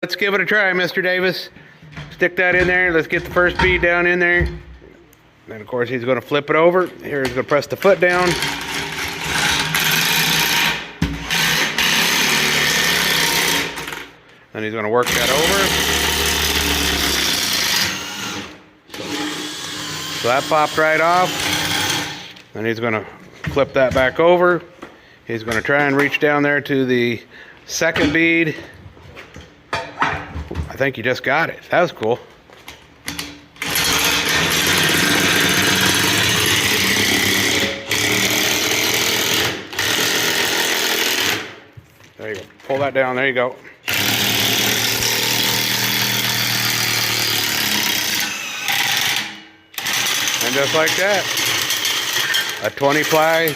Let's give it a try, Mr. Davis. Stick that in there. Let's get the first bead down in there. Then, of course, he's going to flip it over. Here, he's going to press the foot down. Then he's going to work that over. So that popped right off. Then he's going to flip that back over. He's going to try and reach down there to the second bead. I think he just got it. That was cool. There you go. Pull that down. There you go. And just like that, a 20 ply